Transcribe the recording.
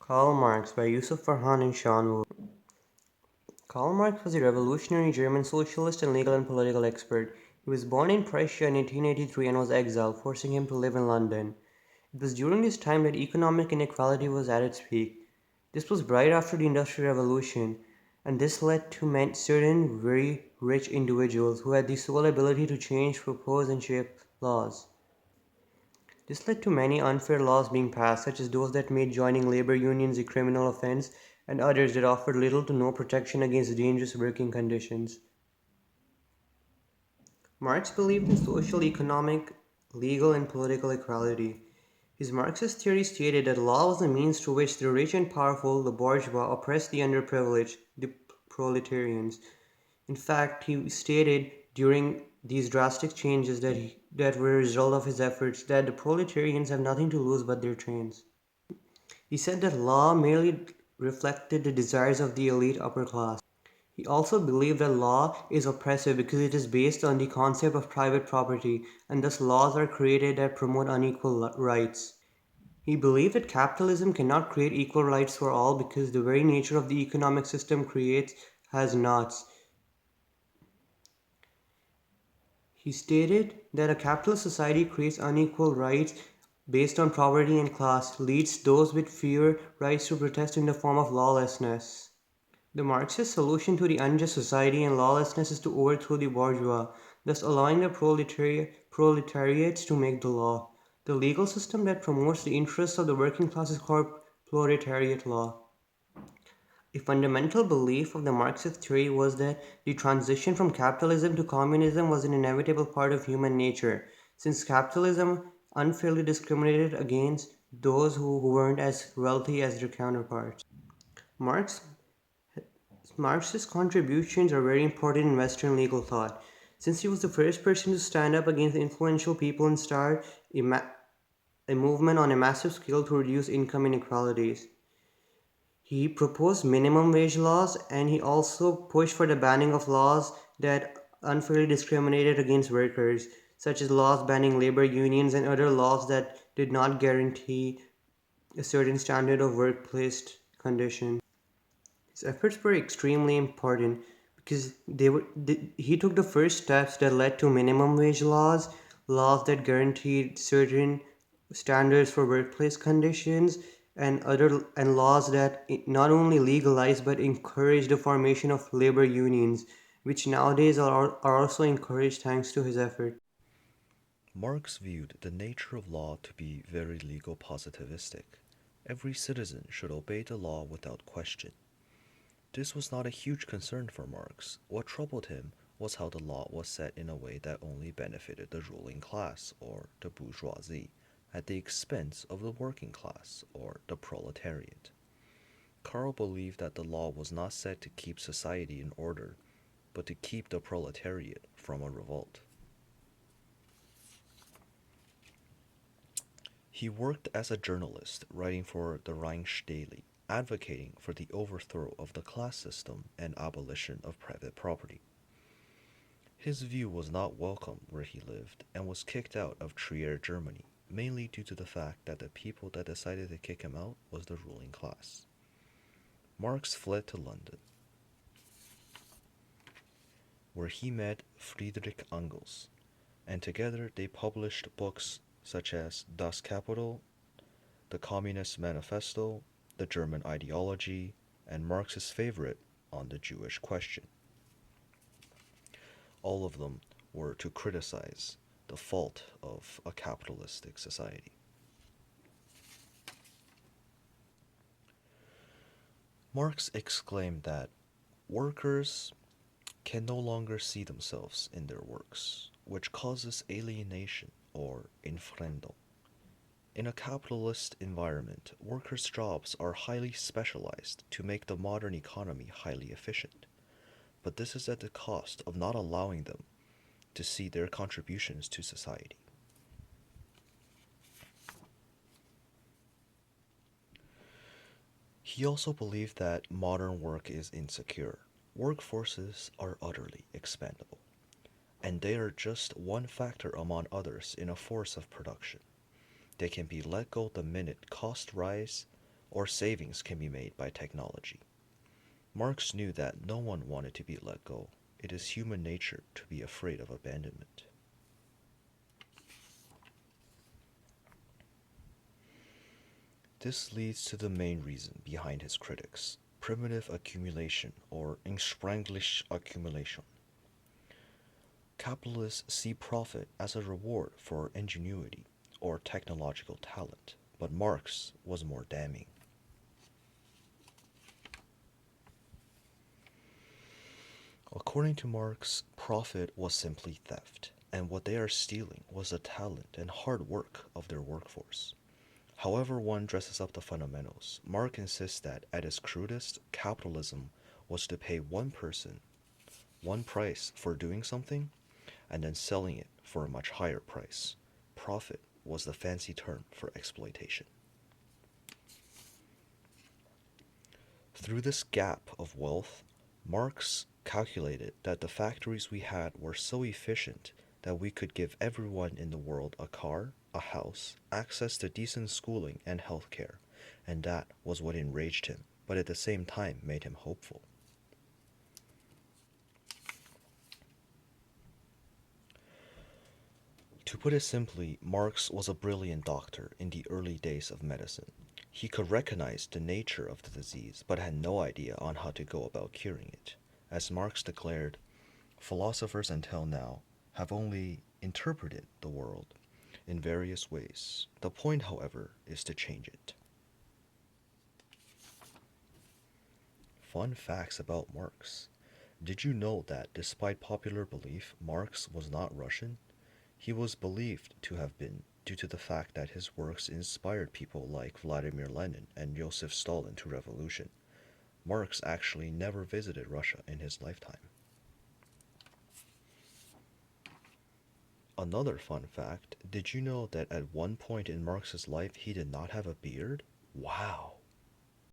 Karl Marx by Yusuf Farhan and Sean Wu. Karl Marx was a revolutionary German socialist and legal and political expert. He was born in Prussia in 1883 and was exiled, forcing him to live in London. It was during this time that economic inequality was at its peak. This was right after the Industrial Revolution, and this led to certain very rich individuals who had the sole ability to change, propose, and shape laws. This led to many unfair laws being passed, such as those that made joining labor unions a criminal offense, and others that offered little to no protection against dangerous working conditions. Marx believed in social, economic, legal, and political equality. His Marxist theory stated that law was the means through which the rich and powerful, the bourgeois, oppressed the underprivileged, the proletarians. In fact, he stated during these drastic changes that were a result of his efforts that the proletarians have nothing to lose but their trains. He said that law merely reflected the desires of the elite upper class. He also believed that law is oppressive because it is based on the concept of private property, and thus laws are created that promote unequal rights. He believed that capitalism cannot create equal rights for all because the very nature of the economic system creates has nots. He stated that a capitalist society creates unequal rights based on poverty and class, leads those with fewer rights to protest in the form of lawlessness. The Marxist solution to the unjust society and lawlessness is to overthrow the bourgeois, thus allowing the proletariats to make the law. The legal system that promotes the interests of the working class is called proletariat law. A fundamental belief of the Marxist theory was that the transition from capitalism to communism was an inevitable part of human nature, since capitalism unfairly discriminated against those who weren't as wealthy as their counterparts. Marx Marx's contributions are very important in Western legal thought, since he was the first person to stand up against influential people and start a movement on a massive scale to reduce income inequalities. He proposed minimum wage laws and he also pushed for the banning of laws that unfairly discriminated against workers, such as laws banning labor unions and other laws that did not guarantee a certain standard of workplace conditions. His efforts were extremely important because he took the first steps that led to minimum wage laws, laws that guaranteed certain standards for workplace conditions, and laws that not only legalized but encouraged the formation of labor unions, which nowadays are also encouraged thanks to his effort. Marx viewed the nature of law to be very legal positivistic. Every citizen should obey the law without question. This was not a huge concern for Marx. What troubled him was how the law was set in a way that only benefited the ruling class, or the bourgeoisie, at the expense of the working class, or the proletariat. Karl believed that the law was not set to keep society in order, but to keep the proletariat from a revolt. He worked as a journalist, writing for the Rheinische Daily, advocating for the overthrow of the class system and abolition of private property. His view was not welcome where he lived and was kicked out of Trier, Germany, mainly due to the fact that the people that decided to kick him out was the ruling class. Marx fled to London, where he met Friedrich Engels, and together they published books such as Das Kapital, the Communist Manifesto, the German Ideology, and Marx's favorite, On the Jewish Question. All of them were to criticize the fault of a capitalistic society. Marx exclaimed that workers can no longer see themselves in their works, which causes alienation or enfremdung. In a capitalist environment, workers' jobs are highly specialized to make the modern economy highly efficient, but this is at the cost of not allowing them to see their contributions to society. He also believed that modern work is insecure. Workforces are utterly expendable, and they are just one factor among others in a force of production. They can be let go the minute costs rise or savings can be made by technology. Marx knew that no one wanted to be let go. It is human nature to be afraid of abandonment. This leads to the main reason behind his critics: primitive accumulation or Entsprenglich accumulation. Capitalists see profit as a reward for ingenuity or technological talent, but Marx was more damning. According to Marx, profit was simply theft, and what they are stealing was the talent and hard work of their workforce. However one dresses up the fundamentals, Marx insists that at its crudest, capitalism was to pay one person one price for doing something and then selling it for a much higher price. Profit was the fancy term for exploitation. Through this gap of wealth, Marx calculated that the factories we had were so efficient that we could give everyone in the world a car, a house, access to decent schooling and health care, and that was what enraged him, but at the same time made him hopeful. To put it simply, Marx was a brilliant doctor in the early days of medicine. He could recognize the nature of the disease, but had no idea on how to go about curing it. As Marx declared, philosophers until now have only interpreted the world in various ways. The point, however, is to change it. Fun facts about Marx. Did you know that despite popular belief, Marx was not Russian? He was believed to have been due to the fact that his works inspired people like Vladimir Lenin and Joseph Stalin to revolution. Marx actually never visited Russia in his lifetime. Another fun fact, did you know that at one point in Marx's life he did not have a beard? Wow,